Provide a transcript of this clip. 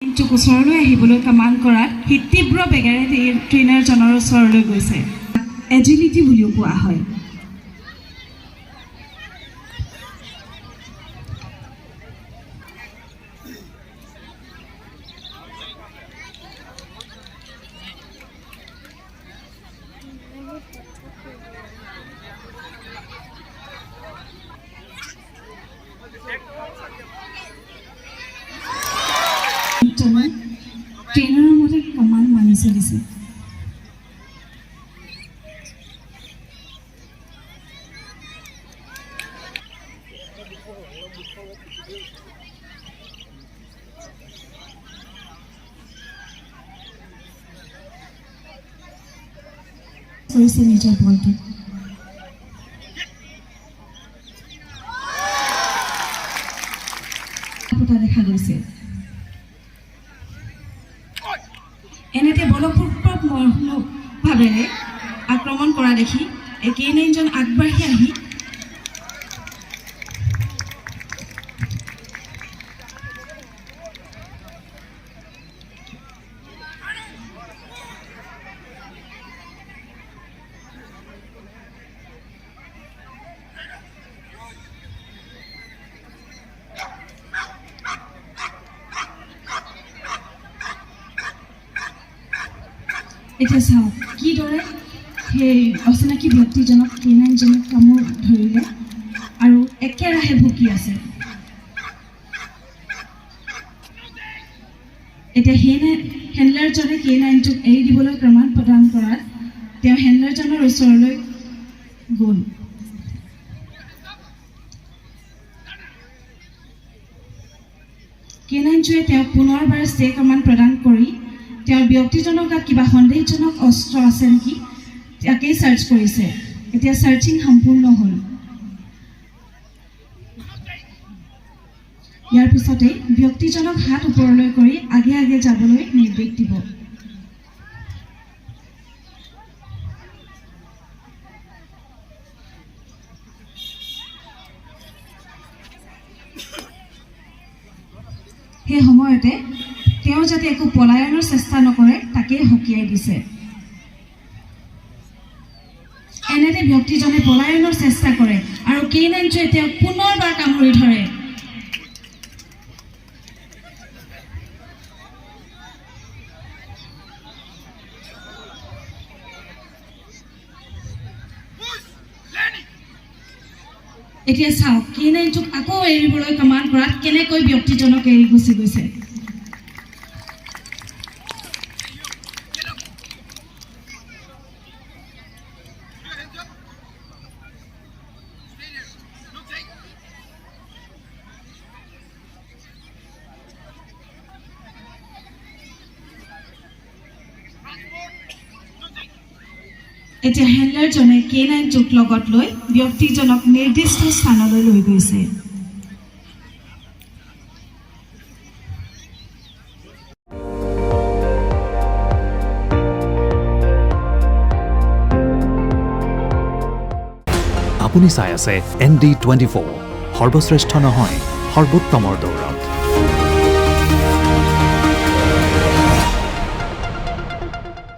ট্ৰেইনটোক ওচৰলৈ আহিবলৈ কমাণ্ড কৰাত সি তীব্ৰ বেগেৰে ট্ৰেইনাৰজনৰ ওচৰলৈ গৈছে। এজিলিটি বুলিও কোৱা হয়। ট্ৰেইনাৰৰ মতে কমাণ্ড মানি চলিছে। কৰিছে নিজৰ বলটো। দেখা গৈছে। এনেতে বলপূৰ্বকভাৱেৰে আক্ৰমণ কৰা দেখি K9জন আগবাঢ়ি আহি এতিয়া চাওক কিদৰে সেই অচিনাকি ব্যক্তিজনক K9জনক কামোৰ ধৰিলে আৰু একেৰাহে ভুকি আছে। এতিয়া হেণ্ডলাৰজনে K9টোক এৰি দিবলৈ কমাণ্ড প্ৰদান কৰাত তেওঁ হেণ্ডলাৰজনৰ ওচৰলৈ গ'ল। K9টোৱে তেওঁক পুনৰবাৰ ষ্টে কমাণ্ড প্ৰদান কৰি তেওঁৰ ব্যক্তিজনৰ গাত কিবা সন্দেহজনক অস্ত্ৰ আছে নেকি তাকেই চাৰ্চ কৰিছে। এতিয়া চাৰ্চিং সম্পূৰ্ণ হ'ল। ইয়াৰ পিছতে ব্যক্তিজনক হাত ওপৰলৈ কৰি আগে আগে যাবলৈ নিৰ্দেশ দিব। সেই সময়তে তেওঁ যাতে একো পলায়নৰ চেষ্টা নকৰে তাকেই সকীয়াই দিছে। এনেতে ব্যক্তিজনে পলায়নৰ চেষ্টা কৰে আৰু K9টোৱে তেওঁক পুনৰবাৰ কামুৰি ধৰে। এতিয়া চাওক K9টোক আকৌ এৰিবলৈ কমাণ্ড কৰাত কেনেকৈ ব্যক্তিজনক এৰি গুচি গৈছে। এতিয়া হেণ্ডলাৰজনে K9টোক লগত লৈ ব্যক্তিজনক নিৰ্দিষ্ট স্থানলৈ লৈ গৈছে। আপুনি চাই আছে ND24 সৰ্বশ্ৰেষ্ঠ নহয় সৰ্বোত্তমৰ দৌৰ।